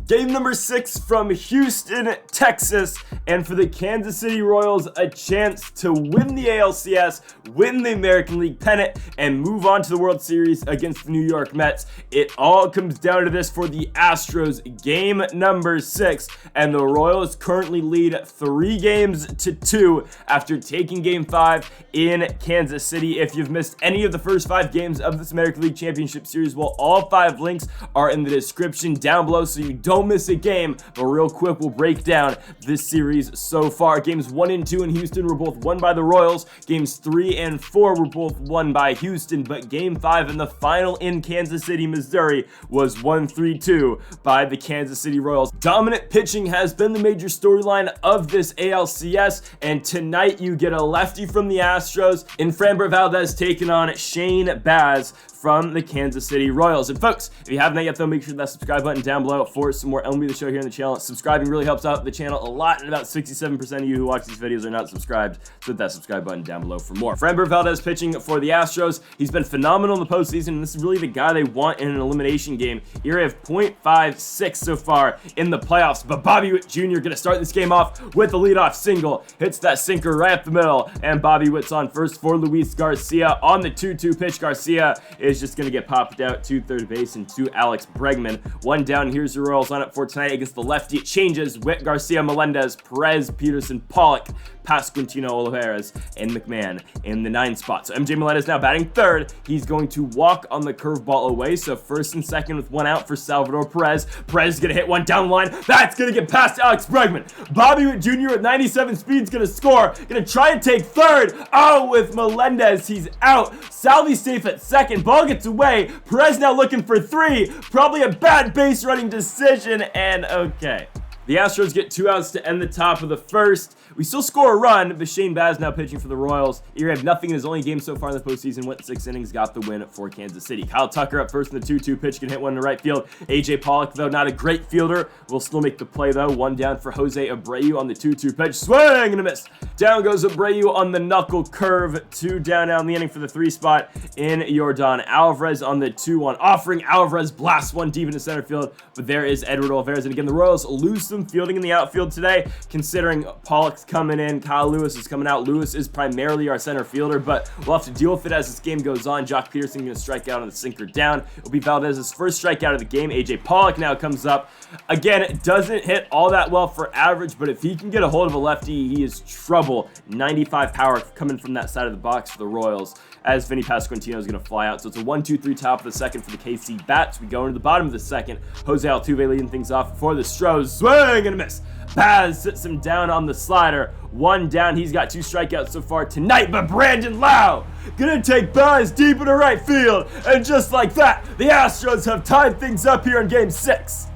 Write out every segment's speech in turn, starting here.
Game number 6 from Houston, Texas, and for the Kansas City Royals, a chance to win the ALCS, win the American League pennant, and move on to the World Series against the New York Mets. It all comes down to this for the Astros, game number 6, and the Royals currently lead 3-2 after taking game 5 in Kansas City. If you've missed any of the first 5 games of this American League Championship Series, well, all 5 links are in the description down below, so you don't miss a game. But real quick, we'll break down this series so far. Games 1 and 2 in Houston were both won by the Royals. Games 3 and 4 were both won by Houston, but game 5 and the final in Kansas City, Missouri was 1-3-2 by the Kansas City Royals. Dominant pitching has been the major storyline of this ALCS, and tonight you get a lefty from the Astros in Framber Valdez taking on Shane Baz from the Kansas City Royals. And folks, if you haven't yet though, make sure that subscribe button down below for some more MLB The Show here on the channel. Subscribing really helps out the channel a lot, and about 67% of you who watch these videos are not subscribed, so hit that subscribe button down below for more. Framber Valdez pitching for the Astros. He's been phenomenal in the postseason, and this is really the guy they want in an elimination game. ERA of .56 so far in the playoffs, but Bobby Witt Jr. gonna start this game off with the leadoff single. Hits that sinker right up the middle, and Bobby Witt's on first for Luis Garcia. On the 2-2 pitch, Garcia is just going to get popped out to third base and to Alex Bregman. One down. Here's the Royals lineup for tonight against the lefty. It changes. Witt, Garcia, Melendez, Perez, Peterson, Pollock, Pasquantino, Olivares, and McMahon in the 9 spot. So MJ Melendez now batting third. He's going to walk on the curveball away. So first and second with 1 out for Salvador Perez. Perez is going to hit one down the line. That's going to get past Alex Bregman. Bobby Witt Jr. with 97 speed is going to score. Going to try and take third. Oh, with Melendez, he's out. Salvi's safe at second. Ball gets away. Perez now looking for 3. Probably a bad base running decision, and okay. The Astros get 2 outs to end the top of the first. We still score a run, but Shane Baz now pitching for the Royals. ERA of nothing in his only game so far in the postseason. Went 6 innings, got the win for Kansas City. Kyle Tucker up first in the 2-2 pitch, can hit one to right field. AJ Pollock, though not a great fielder, will still make the play though. 1 down for Jose Abreu on the 2-2 pitch. Swing and a miss. Down goes Abreu on the knuckle curve. 2 down now in the inning for the 3 spot in Yordan Alvarez on the 2-1 offering. Alvarez blasts one deep into center field, but there is Edward Olivares. And again, the Royals lose some fielding in the outfield today, considering Pollock's coming in, Kyle Lewis is coming out. Lewis is primarily our center fielder, but we'll have to deal with it as this game goes on. Jock Peterson going to strike out on the sinker down. It'll be Valdez's first strikeout of the game. AJ Pollock now comes up. Again, it doesn't hit all that well for average, but if he can get a hold of a lefty, he is trouble. 95 power coming from that side of the box for the Royals, as Vinny Pasquantino is going to fly out. So it's a 1-2-3 top of the second for the KC Bats. We go into the bottom of the second. Jose Altuve leading things off for the Astros. Swing and a miss. Baz sits him down on the slider. 1 down. He's got 2 strikeouts so far tonight, but Brandon Lau gonna take Baz deep into right field. And just like that, the Astros have tied things up here in game 6.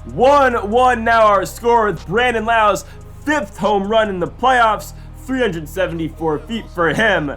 1-1 now our score with Brandon Lau's 5th home run in the playoffs. 374 feet for him.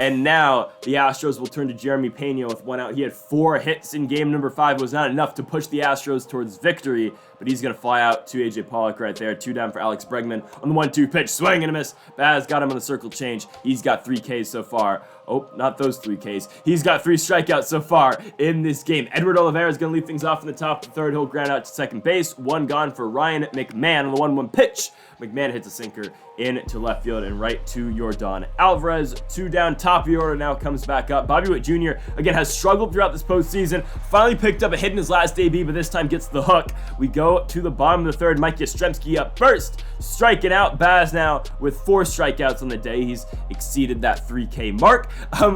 And now the Astros will turn to Jeremy Pena with 1 out. He had 4 hits in game number 5. It was not enough to push the Astros towards victory, but he's going to fly out to AJ Pollock right there. 2 down for Alex Bregman on the 1-2 pitch. Swing and a miss. Baz got him on the circle change. He's got 3 Ks so far. Oh, not those 3 Ks. He's got 3 strikeouts so far in this game. Edward Olivares is going to lead things off in the top of the 3rd. He'll ground out to second base. 1 gone for Ryan McMahon on the 1-1 pitch. McMahon hits a sinker into left field and right to Yordan Alvarez. 2 down, top of the order now comes back up. Bobby Witt Jr. again has struggled throughout this postseason. Finally picked up a hit in his last AB, but this time gets the hook. We go to the bottom of the 3rd. Mike Yastrzemski up first, striking out. Baz now with 4 strikeouts on the day. He's exceeded that 3K mark.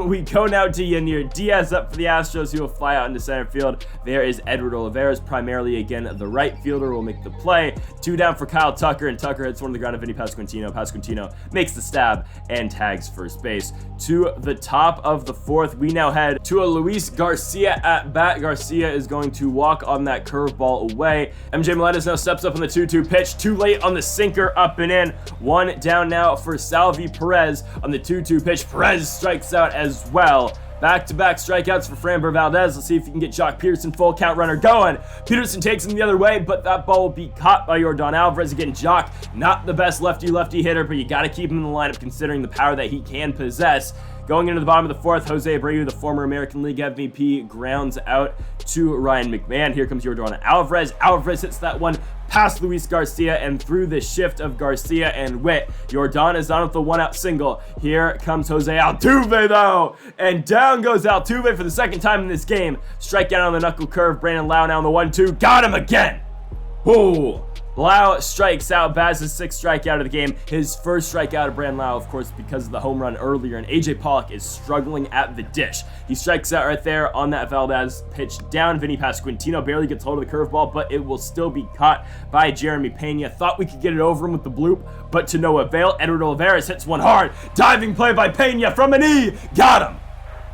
We go now to Yanir Diaz up for the Astros, who will fly out into center field. There is Edward Olivares, primarily again the right fielder, will make the play. 2 down for Kyle Tucker, and Tucker hits one to the ground of Vinny Pasquantino. Pasquantino makes the stab and tags first base. To the top of the 4th, we now head to a Luis Garcia at bat. Garcia is going to walk on that curveball away. MJ Melendez now steps up on the 2-2 pitch. Too late on the sinker, up and in. 1 down now for Salvi Perez on the 2-2 pitch. Perez strikes out as well. Back-to-back strikeouts for Framber Valdez. Let's see if he can get Jock Peterson full count runner going. Peterson takes him the other way, but that ball will be caught by Yordan Alvarez. Again, Jock, not the best lefty-lefty hitter, but you got to keep him in the lineup considering the power that he can possess. Going into the bottom of the 4th, Jose Abreu, the former American League MVP, grounds out to Ryan McMahon. Here comes Yordan Alvarez. Alvarez hits that one past Luis Garcia, and through the shift of Garcia and Witt, Yordan is on with the 1-out single. Here comes Jose Altuve, though, and down goes Altuve for the second time in this game. Strikeout on the knuckle curve. Brandon Lau now on the 1-2. Got him again. Ooh. Lau strikes out. Baz's 6th strikeout of the game. His first strikeout of Brandon Lau, of course, because of the home run earlier. And AJ Pollock is struggling at the dish. He strikes out right there on that Valdez pitch down. Vinny Pasquantino barely gets hold of the curveball, but it will still be caught by Jeremy Pena. Thought we could get it over him with the bloop, but to no avail. Edward Olivares hits one hard. Diving play by Pena from an E. Got him.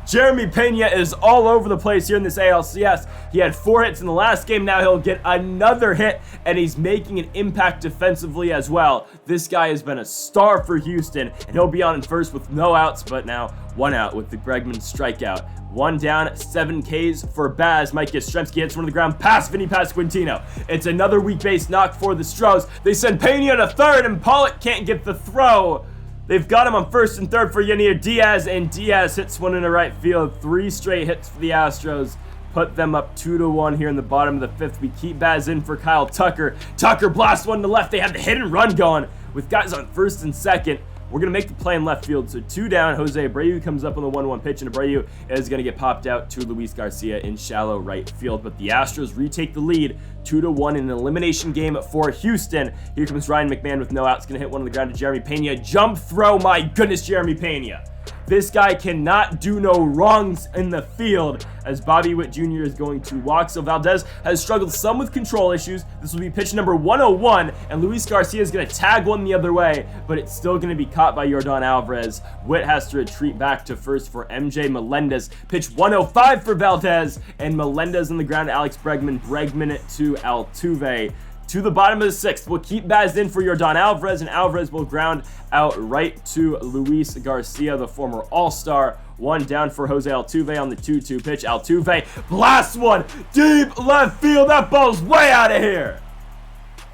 Jeremy Pena is all over the place here in this ALCS. He had 4 hits in the last game. Now he'll get another hit, and he's making an impact defensively as well. This guy has been a star for Houston, and he'll be on in first with no outs, but now 1 out with the Bregman strikeout. 1 down, 7 Ks for Baz. Mike Yastrzemski hits one to the ground past Vinny Pasquantino. It's another weak base knock for the Stros. They send Pena to third, and Pollock can't get the throw. They've got him on first and third for Yanir Diaz, and Diaz hits one into right field. 3 straight hits for the Astros. Put them up 2-1 here in the bottom of the 5th. We keep Baz in for Kyle Tucker. Tucker blasts one to left. They have the hit and run going with guys on first and second. We're going to make the play in left field. So 2 down. Jose Abreu comes up on the 1-1 pitch, and Abreu is going to get popped out to Luis Garcia in shallow right field. But the Astros retake the lead 2-1 in an elimination game for Houston. Here comes Ryan McMahon with no outs. Going to hit one on the ground to Jeremy Pena. Jump throw. My goodness, Jeremy Pena. This guy cannot do no wrongs in the field as Bobby Witt Jr. is going to walk. So Valdez has struggled some with control issues. This will be pitch number 101, and Luis Garcia is going to tag one the other way, but it's still going to be caught by Yordan Alvarez. Witt has to retreat back to first for MJ Melendez. Pitch 105 for Valdez, and Melendez on the ground. Alex Bregman it to Altuve. To the bottom of the 6th, we'll keep Baz in for Yordan Alvarez, and Alvarez will ground out right to Luis Garcia, the former All-Star. 1 down for Jose Altuve on the 2-2 pitch. Altuve blasts one deep left field. That ball's way out of here.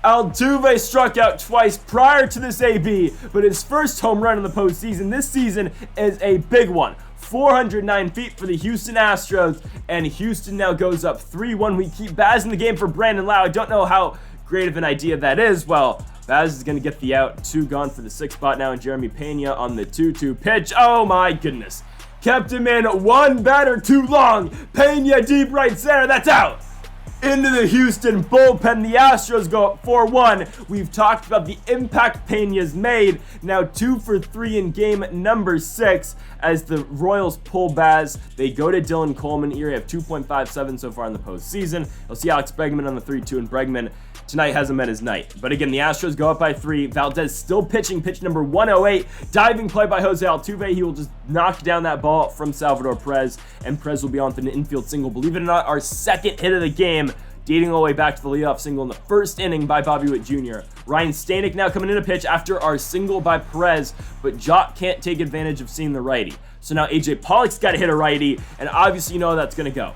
Altuve struck out twice prior to this AB, but his first home run in the postseason this season is a big one. 409 feet for the Houston Astros, and Houston now goes up 3-1. We keep Baz in the game for Brandon Lau. I don't know how great of an idea that is. Well, Baz is going to get the out. 2 gone for the 6th spot now, and Jeremy Pena on the 2-2 pitch. Oh my goodness. Kept him in 1 batter too long. Pena deep right center. That's out. Into the Houston bullpen. The Astros go up 4-1. We've talked about the impact Pena's made. Now 2 for 3 in game number 6 as the Royals pull Baz. They go to Dylan Coleman. ERA of 2.57 so far in the postseason. You'll see Alex Bregman on the 3-2, and Bregman tonight hasn't met his night. But again, the Astros go up by 3. Valdez still pitching, pitch number 108. Diving play by Jose Altuve. He will just knock down that ball from Salvador Perez, and Perez will be on for an infield single. Believe it or not, our 2nd hit of the game, dating all the way back to the leadoff single in the 1st inning by Bobby Witt Jr. Ryan Stanek now coming in a pitch after our single by Perez, but Jock can't take advantage of seeing the righty. So now AJ Pollock's got to hit a righty, and obviously you know how that's going to go.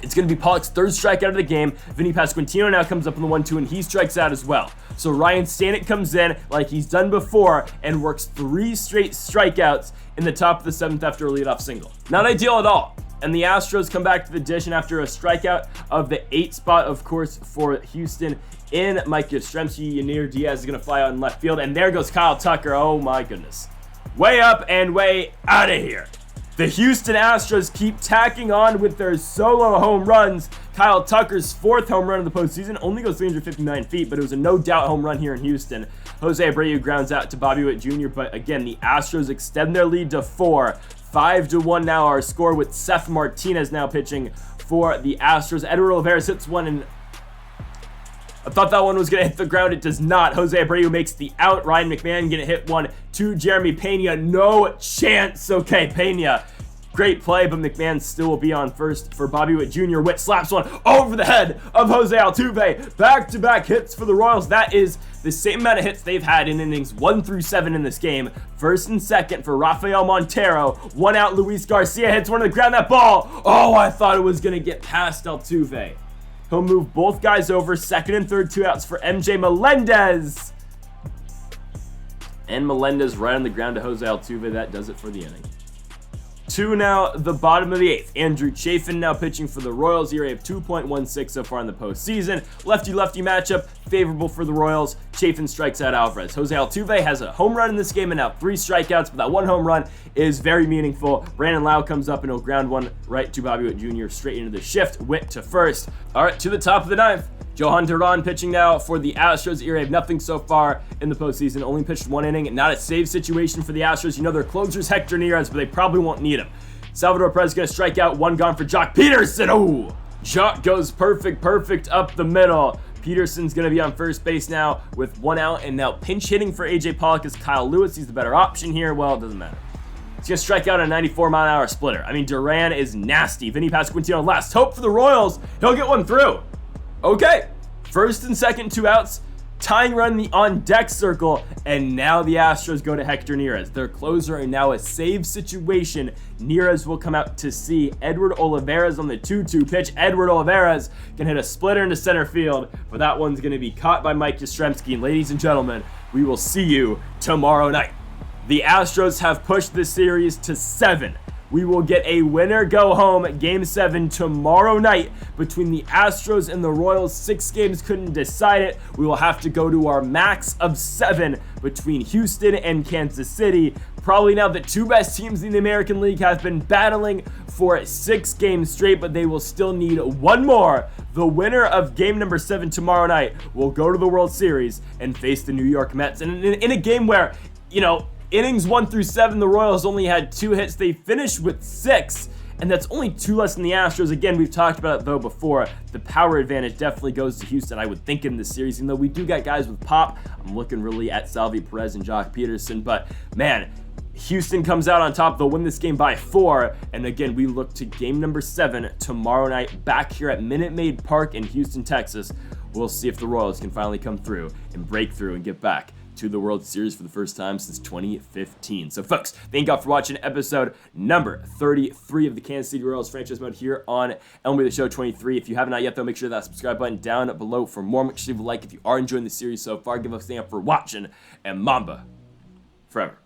It's going to be Pollock's 3rd strikeout of the game. Vinny Pasquantino now comes up in the 1-2, and he strikes out as well. So Ryan Stanek comes in like he's done before and works 3 straight strikeouts in the top of the 7th after a leadoff single. Not ideal at all. And the Astros come back to the dish, and after a strikeout of the 8th spot, of course, for Houston in Mike Yastrzemski, Yanir Diaz is going to fly out in left field, and there goes Kyle Tucker. Oh my goodness. Way up and way out of here. The Houston Astros keep tacking on with their solo home runs. Kyle Tucker's 4th home run of the postseason only goes 359 feet, but it was a no-doubt home run here in Houston. Jose Abreu grounds out to Bobby Witt Jr., but again, the Astros extend their lead to 4. 5-1 now our score, with Seth Martinez now pitching for the Astros. Edward Olivares hits one, and I thought that one was going to hit the ground. It does not. Jose Abreu makes the out. Ryan McMahon going to hit one to Jeremy Pena. No chance. Okay, Pena. Great play, but McMahon still will be on first for Bobby Witt Jr. Witt slaps one over the head of Jose Altuve. Back-to-back hits for the Royals. That is the same amount of hits they've had in innings 1 through 7 in this game. 1st and 2nd for Rafael Montero. 1 out, Luis Garcia hits one to the ground. That ball. Oh, I thought it was going to get past Altuve. He'll move both guys over. 2nd and 3rd, 2 outs for MJ Melendez. And Melendez right on the ground to Jose Altuve. That does it for the inning. to now the bottom of the 8th. Andrew Chafin now pitching for the Royals. ERA of 2.16 so far in the postseason. Lefty-lefty matchup, favorable for the Royals. Chafin strikes out Alvarez. Jose Altuve has a home run in this game and now 3 strikeouts, but that 1 home run is very meaningful. Brandon Lau comes up and he'll ground one right to Bobby Witt Jr. straight into the shift. Witt to first. All right, to the top of the 9th. Johan Duran pitching now for the Astros. ERA of nothing so far in the postseason. Only pitched 1 inning. Not a save situation for the Astros. You know their closer's Hector Neris, but they probably won't need him. Salvador Perez going to strike out. 1 gone for Jock Peterson. Oh, Jock goes perfect up the middle. Peterson's going to be on first base now with 1 out. And now pinch hitting for AJ Pollock is Kyle Lewis. He's the better option here. Well, it doesn't matter. He's going to strike out a 94-mile-an-hour splitter. I mean, Duran is nasty. Vinny Pasquantino last hope for the Royals. He'll get one through. Okay, first and second, 2 outs, tying run in the on-deck circle, and now the Astros go to Hector Neris. Their closer and now a save situation. Neris will come out to see Edward Olivares on the 2-2 pitch. Edward Olivares can hit a splitter into center field, but that one's going to be caught by Mike Yastrzemski. And ladies and gentlemen, we will see you tomorrow night. The Astros have pushed this series to 7. We will get a winner-go-home Game 7 tomorrow night between the Astros and the Royals. 6 games couldn't decide it. We will have to go to our max of 7 between Houston and Kansas City. Probably now the 2 best teams in the American League have been battling for 6 games straight, but they will still need 1 more. The winner of game number 7 tomorrow night will go to the World Series and face the New York Mets. And in a game where, innings 1 through 7, the Royals only had 2 hits. They finished with 6, and that's only 2 less than the Astros. Again, we've talked about it, though, before. The power advantage definitely goes to Houston, I would think, in this series. Even though we do got guys with pop, I'm looking really at Salvi Perez and Jock Peterson. But, man, Houston comes out on top. They'll win this game by 4. And, again, we look to game number 7 tomorrow night back here at Minute Maid Park in Houston, Texas. We'll see if the Royals can finally come through and break through and get back to the World Series for the first time since 2015. So, folks, thank you all for watching episode number 33 of the Kansas City Royals franchise mode here on MLB The Show 23. If you haven't yet, though, make sure that subscribe button down below for more. Make sure you leave a like if you are enjoying the series so far. Give us a thumbs up for watching, and Mamba forever.